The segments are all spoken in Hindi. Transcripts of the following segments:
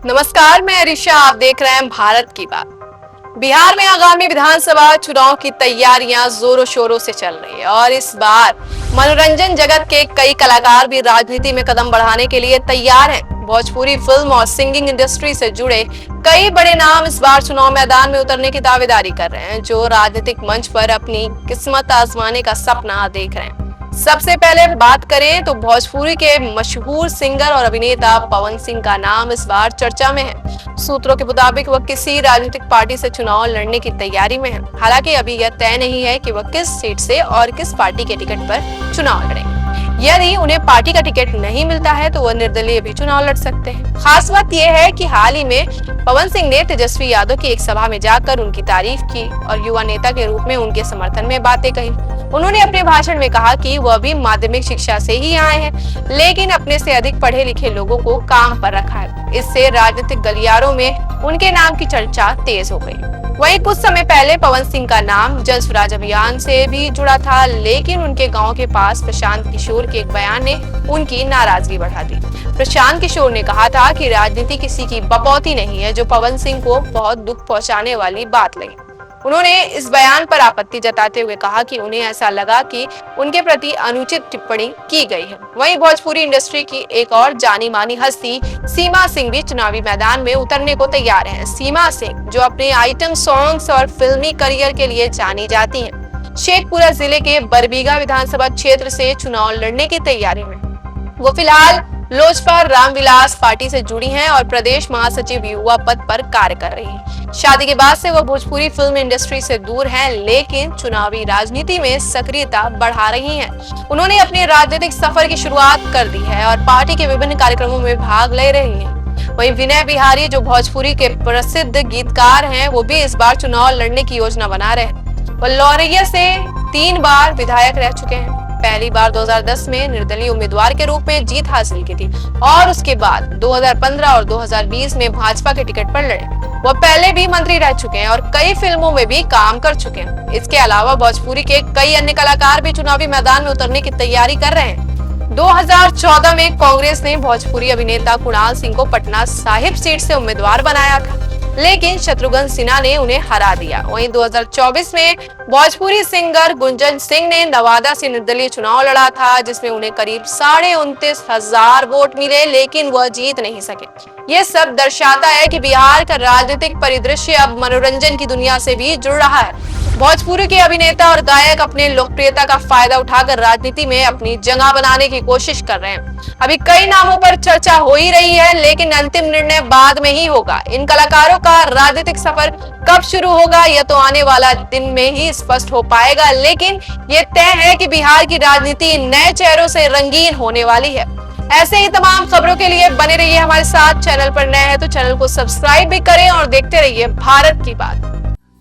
नमस्कार, मैं ऋषा। आप देख रहे हैं भारत की बात। बिहार में आगामी विधानसभा चुनाव की तैयारियां जोरों शोरों से चल रही है और इस बार मनोरंजन जगत के कई कलाकार भी राजनीति में कदम बढ़ाने के लिए तैयार हैं। भोजपुरी फिल्म और सिंगिंग इंडस्ट्री से जुड़े कई बड़े नाम इस बार चुनाव मैदान में उतरने की दावेदारी कर रहे हैं, जो राजनीतिक मंच पर अपनी किस्मत आजमाने का सपना देख रहे हैं। सबसे पहले बात करें तो भोजपुरी के मशहूर सिंगर और अभिनेता पवन सिंह का नाम इस बार चर्चा में है। सूत्रों के मुताबिक वह किसी राजनीतिक पार्टी से चुनाव लड़ने की तैयारी में है। हालांकि अभी यह तय नहीं है कि वह किस सीट से और किस पार्टी के टिकट पर चुनाव लड़ेंगे। यदि उन्हें पार्टी का टिकट नहीं मिलता है तो वह निर्दलीय भी चुनाव लड़ सकते हैं। खास बात यह है कि हाल ही में पवन सिंह ने तेजस्वी यादव की एक सभा में जाकर उनकी तारीफ की और युवा नेता के रूप में उनके समर्थन में बातें कही। उन्होंने अपने भाषण में कहा कि वह भी माध्यमिक शिक्षा से ही आए हैं, लेकिन अपने से अधिक पढ़े लिखे लोगों को काम पर रखा है। इससे राजनीतिक गलियारों में उनके नाम की चर्चा तेज हो गई। वहीं कुछ समय पहले पवन सिंह का नाम जन स्वराज अभियान से भी जुड़ा था, लेकिन उनके गांव के पास प्रशांत किशोर के एक बयान ने उनकी नाराजगी बढ़ा दी। प्रशांत किशोर ने कहा था कि राजनीति किसी की बपौती नहीं है, जो पवन सिंह को बहुत दुख पहुंचाने वाली बात लगी। उन्होंने इस बयान पर आपत्ति जताते हुए कहा कि उन्हें ऐसा लगा कि उनके प्रति अनुचित टिप्पणी की गई है। वहीं भोजपुरी इंडस्ट्री की एक और जानी मानी हस्ती सीमा सिंह भी चुनावी मैदान में उतरने को तैयार हैं। सीमा सिंह, जो अपने आइटम सॉन्ग्स और फिल्मी करियर के लिए जानी जाती हैं, शेखपुरा जिले के बरबीघा विधानसभा क्षेत्र से चुनाव लड़ने की तैयारी में। वो फिलहाल लोजपा रामविलास पार्टी से जुड़ी हैं और प्रदेश महासचिव युवा पद पर कार्य कर रही हैं। शादी के बाद से वह भोजपुरी फिल्म इंडस्ट्री से दूर हैं, लेकिन चुनावी राजनीति में सक्रियता बढ़ा रही हैं। उन्होंने अपने राजनीतिक सफर की शुरुआत कर दी है और पार्टी के विभिन्न कार्यक्रमों में भाग ले रही हैं। वहीं विनय बिहारी, जो भोजपुरी के प्रसिद्ध गीतकार हैं, वो भी इस बार चुनाव लड़ने की योजना बना रहे हैं। वह लौरिया से 3 बार विधायक रह चुके हैं। पहली बार 2010 में निर्दलीय उम्मीदवार के रूप में जीत हासिल की थी और उसके बाद 2015 और 2020 में भाजपा के टिकट पर लड़े। वह पहले भी मंत्री रह चुके हैं और कई फिल्मों में भी काम कर चुके हैं। इसके अलावा भोजपुरी के कई अन्य कलाकार भी चुनावी मैदान में उतरने की तैयारी कर रहे हैं। 2014 में कांग्रेस ने भोजपुरी अभिनेता कुणाल सिंह को पटना साहिब सीट से उम्मीदवार बनाया था, लेकिन शत्रुघ्न सिन्हा ने उन्हें हरा दिया। वहीं 2024 में भोजपुरी सिंगर गुंजन सिंह ने नवादा से निर्दलीय चुनाव लड़ा था, जिसमें उन्हें करीब 29,500 वोट मिले, लेकिन वह जीत नहीं सके। ये सब दर्शाता है कि बिहार का राजनीतिक परिदृश्य अब मनोरंजन की दुनिया से भी जुड़ रहा है। भोजपुरी के अभिनेता और गायक अपने लोकप्रियता का फायदा उठाकर राजनीति में अपनी जगह बनाने की कोशिश कर रहे हैं। अभी कई नामों पर चर्चा हो ही रही है, लेकिन अंतिम निर्णय बाद में ही होगा। इन कलाकारों का राजनीतिक सफर कब शुरू होगा, यह तो आने वाला दिन में ही स्पष्ट हो पाएगा, लेकिन ये तय है कि बिहार की राजनीति नए चेहरों से रंगीन होने वाली है। ऐसे ही तमाम खबरों के लिए बने रहिए हमारे साथ। चैनल पर नए हैं तो चैनल को सब्सक्राइब भी करें और देखते रहिए भारत की बात।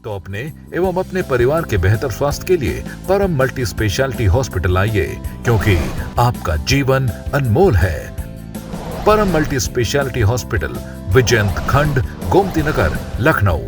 तो अपने एवं अपने परिवार के बेहतर स्वास्थ्य के लिए परम मल्टी स्पेशलिटी हॉस्पिटल आइए, क्योंकि आपका जीवन अनमोल है। परम मल्टी स्पेशलिटी हॉस्पिटल, विजयंत खंड, गोमती नगर, लखनऊ।